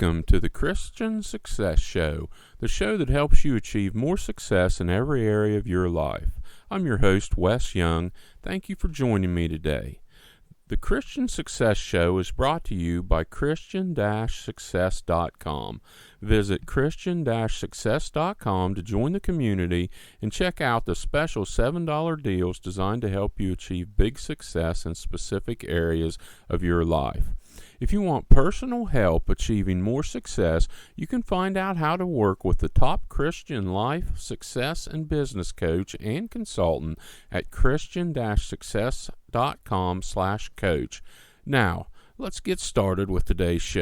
Welcome to the Christian Success Show, the show that helps you achieve more success in every area of your life. I'm your host, Wes Young. Thank you for joining me today. The Christian Success Show is brought to you by Christian-Success.com. Visit Christian-Success.com to join the community and check out the special $7 deals designed to help you achieve big success in specific areas of your life. If you want personal help achieving more success, you can find out how to work with the top Christian life, success, and business coach and consultant at Christian-Success.com/coach. Now, let's get started with today's show.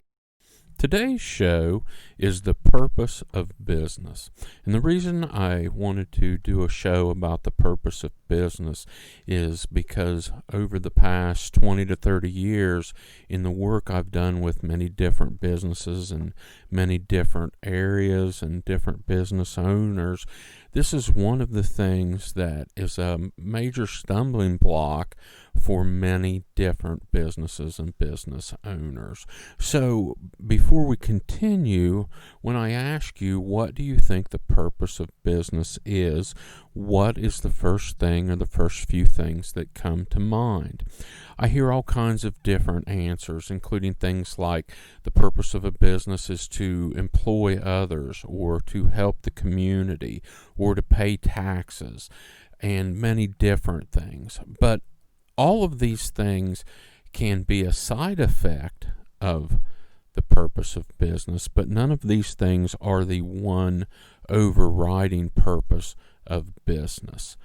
Today's show is the purpose of business. And the reason I wanted to do a show about the purpose of business is because over the past 20 to 30 years, in the work I've done with many different businesses and many different areas and different business owners, this is one of the things that is a major stumbling block for many different businesses and business owners. So before we continue, when I ask you, what do you think the purpose of business is, what is the first thing or the first few things that come to mind? I hear all kinds of different answers, including things like the purpose of a business is to employ others or to help the community or to pay taxes and many different things. But all of these things can be a side effect of the purpose of business, but none of these things are the one overriding purpose of business.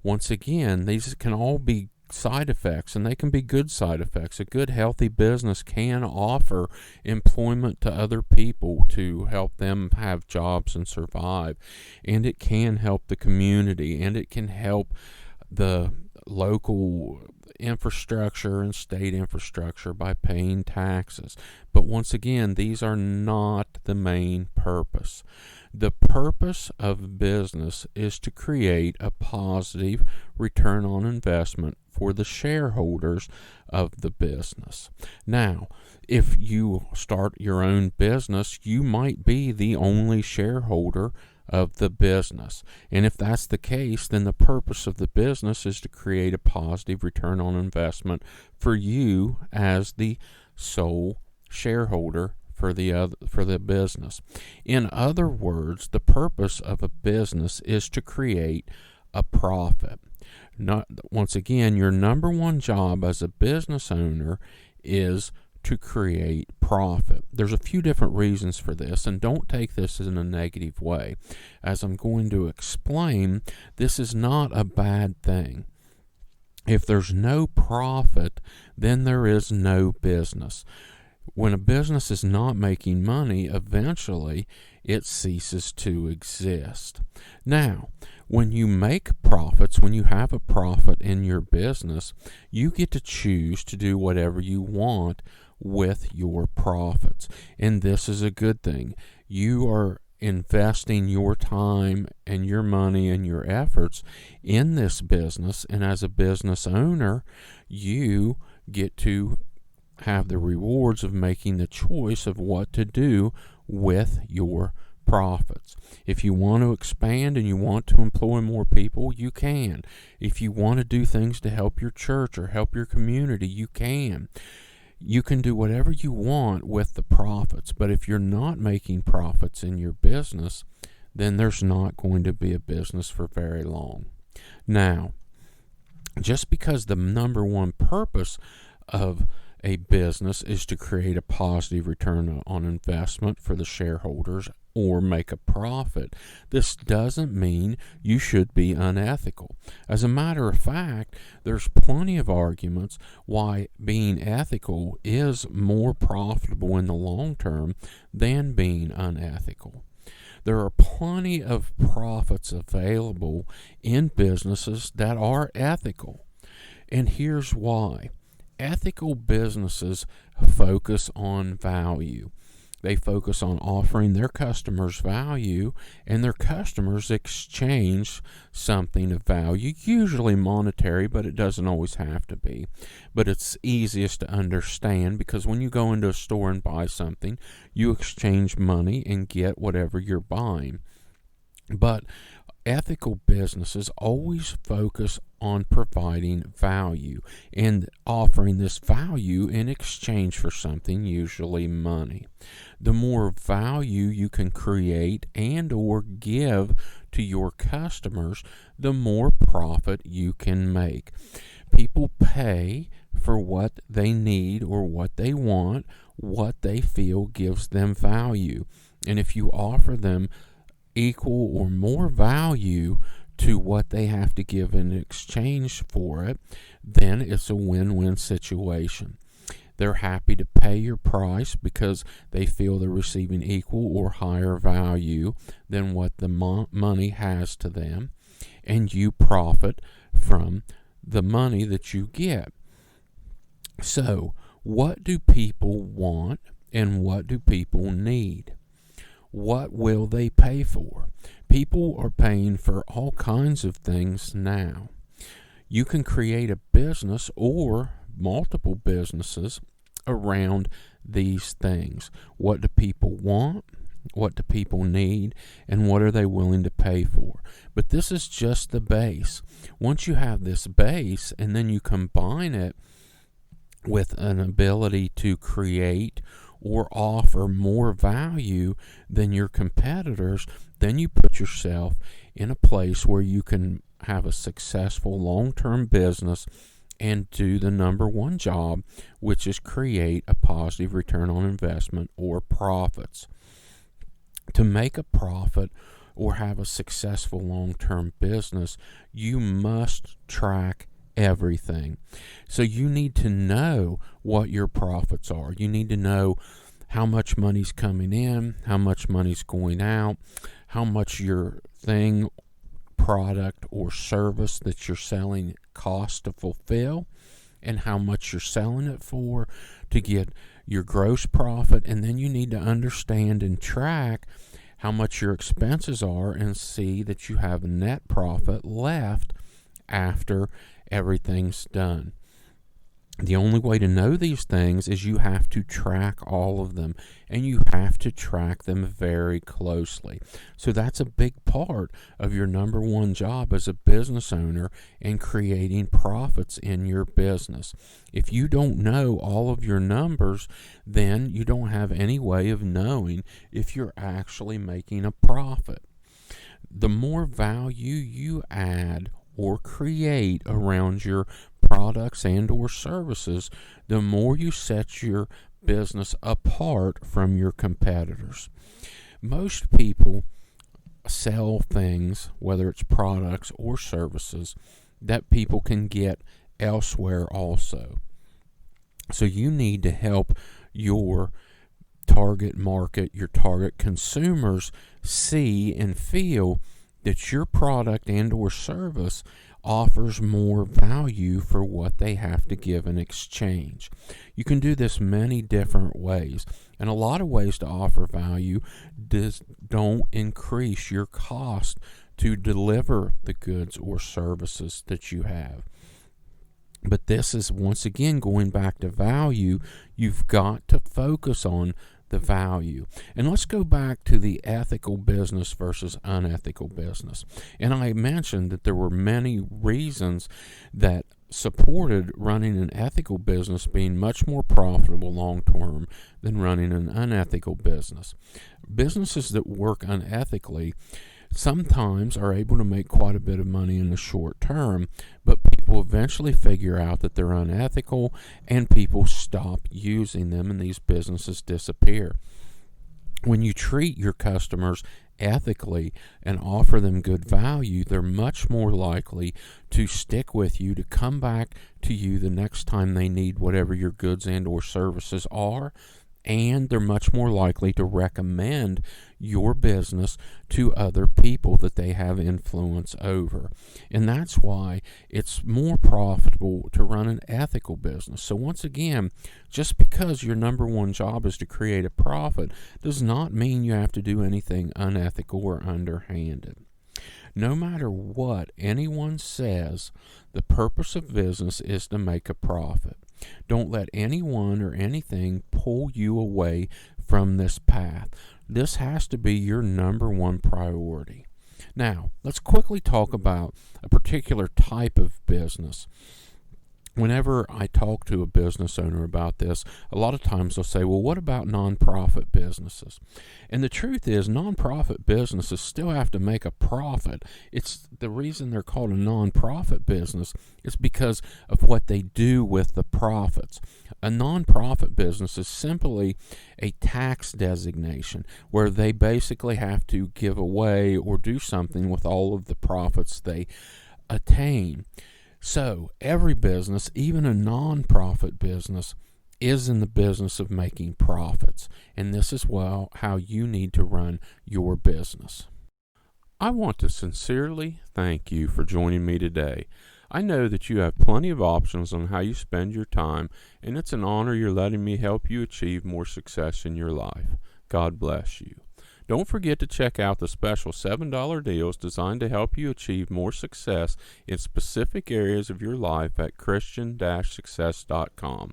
Once again, these can all be side effects, and they can be good side effects. A good, healthy business can offer employment to other people to help them have jobs and survive, and it can help the community, and it can help the local infrastructure and state infrastructure by paying taxes. But once again, these are not the main purpose. The purpose of business is to create a positive return on investment for the shareholders of the business. Now, if you start your own business, you might be the only shareholder of the business. And if that's the case, then the purpose of the business is to create a positive return on investment for you as the sole shareholder for the business. In other words, the purpose of a business is to create a profit. Once again, your number one job as a business owner is to create profit. There's a few different reasons for this, and don't take this in a negative way. As I'm going to explain, this is not a bad thing. If there's no profit, then there is no business. When a business is not making money, eventually it ceases to exist. Now, when you make profits, when you have a profit in your business, you get to choose to do whatever you want with your profits. And this is a good thing. You are investing your time and your money and your efforts in this business, and as a business owner, you get to have the rewards of making the choice of what to do with your profits. If you want to expand and you want to employ more people, you can. If you want to do things to help your church or help your community, you can. You can do whatever you want with the profits, but if you're not making profits in your business, then there's not going to be a business for very long. Now, just because the number one purpose of a business is to create a positive return on investment for the shareholders or make a profit, this doesn't mean you should be unethical. As a matter of fact, there's plenty of arguments why being ethical is more profitable in the long term than being unethical. There are plenty of profits available in businesses that are ethical, and here's why. Ethical businesses focus on value. They focus on offering their customers value, and their customers exchange something of value, usually monetary, but it doesn't always have to be. But it's easiest to understand because when you go into a store and buy something, you exchange money and get whatever you're buying. But ethical businesses always focus on providing value and offering this value in exchange for something, usually money. The more value you can create and or give to your customers, the more profit you can make. People pay for what they need or what they want, what they feel gives them value. And if you offer them equal or more value to what they have to give in exchange for it, then it's a win-win situation. They're happy to pay your price because they feel they're receiving equal or higher value than what the money has to them, and you profit from the money that you get. So, what do people want and what do people need? What will they pay for? People are paying for all kinds of things now. You can create a business or multiple businesses around these things. What do people want? What do people need? And what are they willing to pay for? But this is just the base. Once you have this base and then you combine it with an ability to create or offer more value than your competitors, then you put yourself in a place where you can have a successful long-term business and do the number one job, which is create a positive return on investment or profits. To make a profit or have a successful long-term business, you must track everything. So you need to know what your profits are. You need to know how much money's coming in, how much money's going out, how much your thing, product, or service that you're selling costs to fulfill, and how much you're selling it for to get your gross profit. And then you need to understand and track how much your expenses are and see that you have a net profit left after everything's done. The only way to know these things is you have to track all of them, and you have to track them very closely. So that's a big part of your number one job as a business owner and creating profits in your business. If you don't know all of your numbers, then you don't have any way of knowing if you're actually making a profit. The more value you add or create around your products and or services, the more you set your business apart from your competitors. Most people sell things, whether it's products or services, that people can get elsewhere also. So you need to help your target market, your target consumers see and feel that your product and or service offers more value for what they have to give in exchange. You can do this many different ways, and a lot of ways to offer value don't increase your cost to deliver the goods or services that you have. But this is, once again, going back to value. You've got to focus on the value. And let's go back to the ethical business versus unethical business. And I mentioned that there were many reasons that supported running an ethical business being much more profitable long term than running an unethical business. Businesses that work unethically sometimes are able to make quite a bit of money in the short term, but people eventually figure out that they're unethical and people stop using them and these businesses disappear. When you treat your customers ethically and offer them good value, they're much more likely to stick with you, to come back to you the next time they need whatever your goods and or services are, and they're much more likely to recommend your business to other people that they have influence over. And that's why it's more profitable to run an ethical business. So once again, just because your number one job is to create a profit does not mean you have to do anything unethical or underhanded. No matter what anyone says, the purpose of business is to make a profit. Don't let anyone or anything pull you away from this path. This has to be your number one priority. Now, let's quickly talk about a particular type of business. Whenever I talk to a business owner about this, a lot of times they'll say, well, what about nonprofit businesses? And the truth is, nonprofit businesses still have to make a profit. It's the reason they're called a nonprofit business is because of what they do with the profits. A nonprofit business is simply a tax designation where they basically have to give away or do something with all of the profits they attain. So every business, even a non-profit business, is in the business of making profits. And this is how you need to run your business. I want to sincerely thank you for joining me today. I know that you have plenty of options on how you spend your time, and it's an honor you're letting me help you achieve more success in your life. God bless you. Don't forget to check out the special $7 deals designed to help you achieve more success in specific areas of your life at Christian-success.com.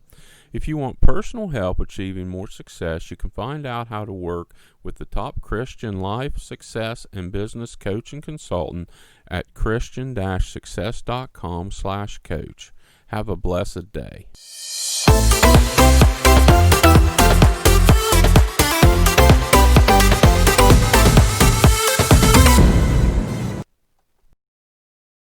If you want personal help achieving more success, you can find out how to work with the top Christian life, success, and business coach and consultant at Christian-success.com/coach. Have a blessed day.